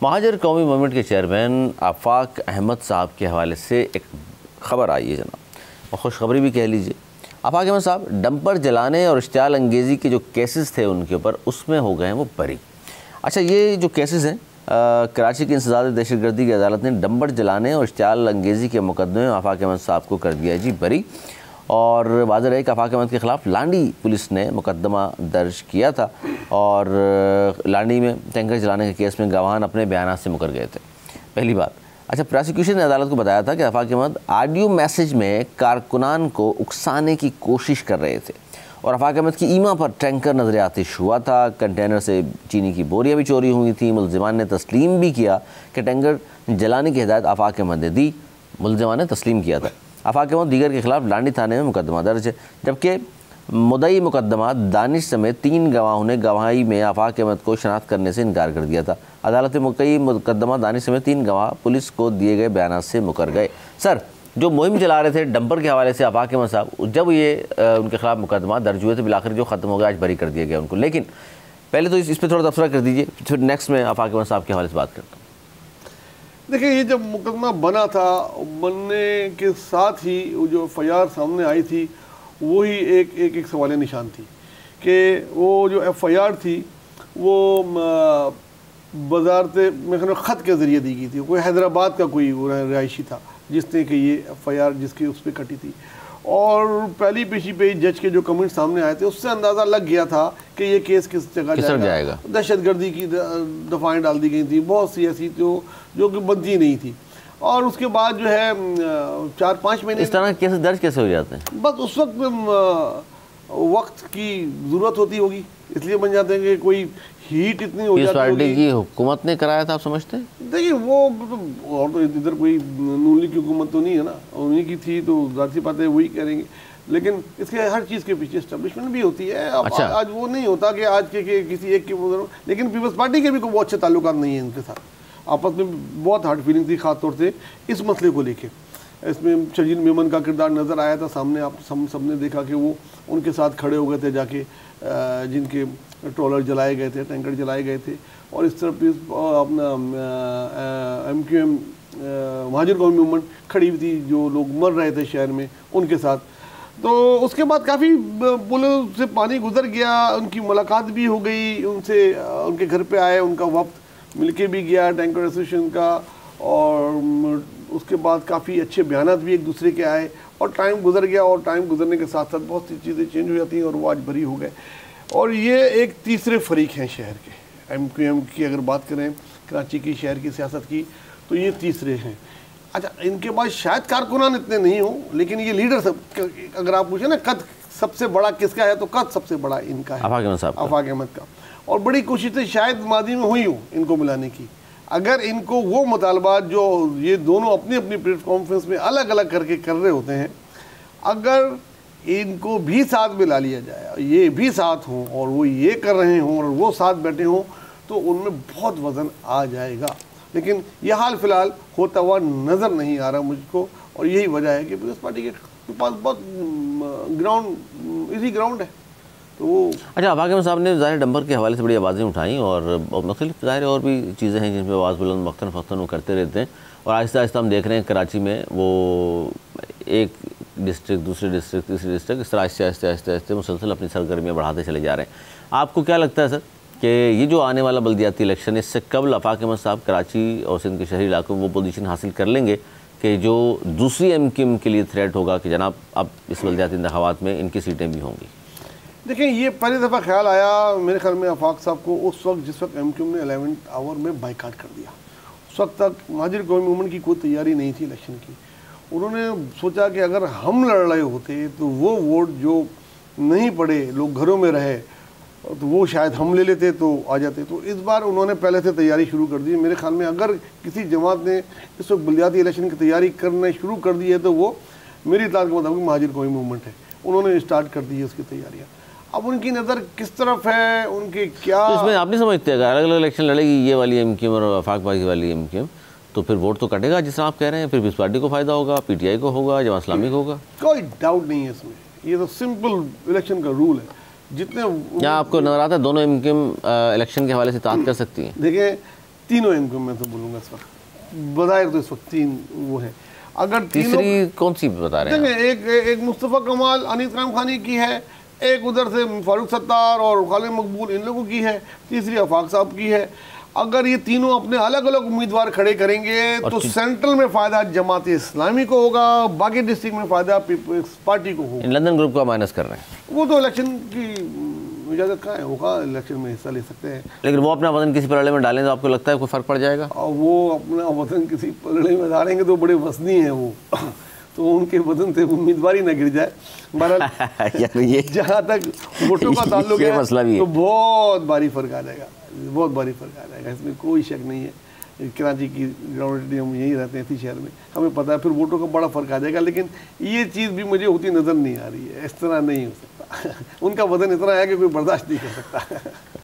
महाजर कौमी मूवमेंट के चेयरमैन आफाक अहमद साहब के हवाले से एक ख़बर आई है जनाब, और खुशखबरी भी कह लीजिए। आफाक अहमद साहब डंपर जलाने और इश्तियाल अंगेज़ी के जो केसेस थे उनके ऊपर, उसमें हो गए हैं वो बरी। अच्छा, ये जो केसेस हैं कराची की इंसदाद दहशतगर्दी की अदालत ने डंपर जलाने और इश्तियाल अंगेज़ी के मुकदमे में आफाक अहमद साहब को कर दिया जी बरी। और वाज़ेह है कि आफाक अहमद के ख़िलाफ़ लांडी पुलिस ने मुकदमा दर्ज किया था और लांडी में टैंकर चलाने के केस में गवाहान अपने बयानात से मुकर गए थे। पहली बात। अच्छा, प्रोसिक्यूशन ने अदालत को बताया था कि आफाक अहमद ऑडियो मैसेज में कारकुनान को उकसाने की कोशिश कर रहे थे और आफाक अहमद की ईमा पर टैंकर नजर आतिश हुआ था। कंटेनर से चीनी की बोरियां भी चोरी हुई थी। मुलजिमान ने तस्लीम भी किया कि टैंकर जलाने की हिदायत आफाक अहमद ने दी। मुलजिमान ने तस्लीम किया था। आफाक अहमद दीगर के खिलाफ लांडी थाने में मुकदमा दर्ज है, जबकि मुद्दई मुकदमा दानिश समेत 3 गवाहों ने गवाही में आफाक अहमद को शनाख्त करने से इनकार कर दिया था। अदालत में मुकई मुकदमा दानिश समेत 3 गवाह पुलिस को दिए गए बयान से मुकर गए। सर, जो मुहिम चला रहे थे डंपर के हवाले से आफाक अहमद साहब, जब ये उनके खिलाफ मुकदमा दर्ज हुए थे, बिलाखिर जो ख़त्म हो गया, आज बरी कर दिया गया उनको। लेकिन पहले तो इस पर थोड़ा तबसरा कर दीजिए, फिर नेक्स्ट में आफाक अहमद साहब के हवाले से बात करता हूँ। देखिए, ये जब मुकदमा बना था, बनने के साथ ही वो जो FIR सामने आई थी वही एक सवाल निशान थी कि वो जो FIR थी वो वजारत में ख़त के ज़रिए दी गई थी। कोई हैदराबाद का कोई रिहायशी था जिसने कि ये FIR जिसकी उस पर कटी थी, और पहली पेशी पे जज के जो कमेंट सामने आए थे उससे अंदाज़ा लग गया था कि ये केस किस जगह जाएगा। दहशतगर्दी की दफ़ाएँ डाल दी गई थी, बहुत सी ऐसी जो कि बनती नहीं थी। और उसके बाद जो है 4-5 महीने इस तरह केस दर्ज कैसे हो जाते हैं? बस उस वक्त की ज़रूरत होती होगी, इसलिए बन जाते हैं कि कोई हीट इतनी हो जाती है। पार्टी की हुकूमत ने कराया था, आप समझते हैं? देखिए, वो और तो इधर कोई नून लीग की हुकूमत तो नहीं है ना, उन्हीं की थी तो जाहिर सी बात है वही करेंगे। लेकिन इसके हर चीज़ के पीछे एस्टेब्लिशमेंट भी होती है। अच्छा। आज वो नहीं होता कि आज के किसी एक के, लेकिन पीपल्स पार्टी के भी कोई बहुत अच्छे ताल्लुकात नहीं है इनके साथ। आपस में बहुत हार्ड फीलिंग थी, ख़ास तौर से इस मसले को लेके। इसमें शजील मेमन का किरदार नज़र आया था सामने, आप सबने देखा कि वो उनके साथ खड़े हो गए थे जाके, जिनके ट्रॉलर जलाए गए थे, टैंकर जलाए गए थे। और इस तरफ अपना MQM महाजर कौमी मूवमेंट खड़ी हुई थी, जो लोग मर रहे थे शहर में उनके साथ। तो उसके बाद काफ़ी पुलों से पानी गुजर गया, उनकी मुलाकात भी हो गई उनसे, उनके घर पे आए, उनका वक्त मिलके भी गया टैंकर एसोसिएशन का, और उसके बाद काफ़ी अच्छे बयानात भी एक दूसरे के आए, और टाइम गुजर गया। और टाइम गुजरने के साथ साथ बहुत सी चीज़ें चेंज हो जाती हैं और वो आज बरी हो गए। और ये एक तीसरे फरीक हैं शहर के, MQM की अगर बात करें कराची की शहर की सियासत की, तो ये तीसरे हैं। अच्छा, इनके बाद शायद कारकुनान इतने नहीं हो, लेकिन ये लीडर सब, अगर आप पूछे ना कद सबसे बड़ा किसका है, तो कद सबसे बड़ा इनका है, आफाक अहमद का। और बड़ी कोशिशें शायद मादी में हुई हो इनको मिलाने की। अगर इनको वो मुतालबात जो ये दोनों अपनी अपनी प्रेस कॉन्फ्रेंस में अलग अलग करके कर रहे होते हैं, अगर इनको भी साथ में ला लिया जाए, ये भी साथ हों और वो ये कर रहे हों और वो साथ बैठे हों, तो उनमें बहुत वज़न आ जाएगा। लेकिन यह हाल फ़िलहाल होता हुआ नज़र नहीं आ रहा मुझको, और यही वजह है कि पीपल्स पार्टी के पास बहुत इजी ग्राउंड है। तो अच्छा, आफाक अहमद साहब ने ज़ाहिर डंपर के हवाले से बड़ी आवाज़ें उठाई, और मुख्तलिफ ज़ाहिर और भी चीज़ें हैं जिनमें आवाज़ बुलंद वक्तन वो करते रहते हैं। और आहिस्ता आहिस्ता हम देख रहे हैं कराची में वो एक डिस्ट्रिक्ट, दूसरे डिस्ट्रिक्ट, तीसरे डिस्ट्रिक्ट, इस तरह आहिस्ते आहिस्ते आहिस्ते मुसलसल अपनी सरगर्मियाँ बढ़ाते चले जा रहे हैं। आपको क्या लगता है सर कि ये जो आने वाला बल्दियाती इलेक्शन है, इससे कबल आफाक अहमद साहब कराची और सिंध के शहरी इलाकों में वो पोजीशन हासिल कर लेंगे कि जो दूसरी MQM के लिए थ्रेट होगा कि जनाब अब इस बल्दियाती इंतखाबात में इनकी सीटें भी होंगी? देखिए, ये पहली दफ़ा ख्याल आया मेरे ख्याल में आफाक साहब को उस वक्त जिस वक्त MQM ने 11th आवर में बाइकाट कर दिया। उस वक्त तक महाजर कौमी मूवमेंट की कोई तैयारी नहीं थी इलेक्शन की। उन्होंने सोचा कि अगर हम लड़ रहे होते तो वो वोट जो नहीं पड़े, लोग घरों में रहे, तो वो शायद हम ले लेते तो आ जाते। तो इस बार उन्होंने पहले से तैयारी शुरू कर दी। मेरे ख्याल में अगर किसी जमात ने इस वक्त बल्दियाती इलेक्शन की तैयारी करना शुरू कर दी है तो वो मेरी इत्तलात के मुताबिक महाजर कौमी मूवमेंट है। उन्होंने स्टार्ट कर दी है उसकी तैयारियाँ। अब उनकी नज़र किस तरफ है, उनके क्या, तो इसमें आप नहीं समझते अगर अलग अलग इलेक्शन लड़ेगी ये वाली MQM और आफाक भाई वाली MQM, तो फिर वोट तो कटेगा जिस तरह आप कह रहे हैं, फिर पीपल्स पार्टी को फ़ायदा होगा, PTI को होगा, जमात इस्लामी को होगा? कोई डाउट नहीं है इसमें। ये तो सिंपल इलेक्शन का रूल है। जितने क्या आपको नजर आता है दोनों MQM इलेक्शन के हवाले से ताक़त कर सकती हैं? देखिए, तीनों इनको मैं तो बोलूँगा इस वक्त, बज़ाहिर तो इस वक्त 3 वो है। अगर तीसरी कौन सी बता रहे हैं? एक मुस्तफ़ा कमाल अनीस राम खानी की है, एक उधर से फारूक सत्तार और खालिद मकबूल इन लोगों की है, तीसरी आफाक साहब की है। अगर ये तीनों अपने अलग अलग उम्मीदवार खड़े करेंगे तो सेंट्रल में फ़ायदा जमात इस्लामी को होगा, बाकी डिस्ट्रिक्ट में फ़ायदा पीपल्स पार्टी को होगा। लंदन ग्रुप का माइनस कर रहे हैं, वो तो इलेक्शन की इजाज़त कहाँ है, वो इलेक्शन में हिस्सा ले सकते हैं। लेकिन वो अपना वजन किसी पलड़े में डालें तो आपको लगता है कोई फ़र्क पड़ जाएगा? और वो अपना वजन किसी पलड़े में डालेंगे तो बड़े वजनी हैं वो तो उनके वजन से उम्मीदवारी ना गिर जाए। बहरहाल ये जहाँ तक वोटों का ताल्लुक है मसला भी है, तो बहुत भारी फ़र्क आ जाएगा, बहुत भारी फ़र्क आ जाएगा, इसमें कोई शक नहीं है। कराची की ग्राउंड हम यहीं रहते हैं, इसी शहर में, हमें पता है फिर वोटों का बड़ा फ़र्क आ जाएगा। लेकिन ये चीज़ भी मुझे होती नज़र नहीं आ रही है, इस तरह नहीं हो सकता उनका वजन इतना है कि कोई बर्दाश्त नहीं कर सकता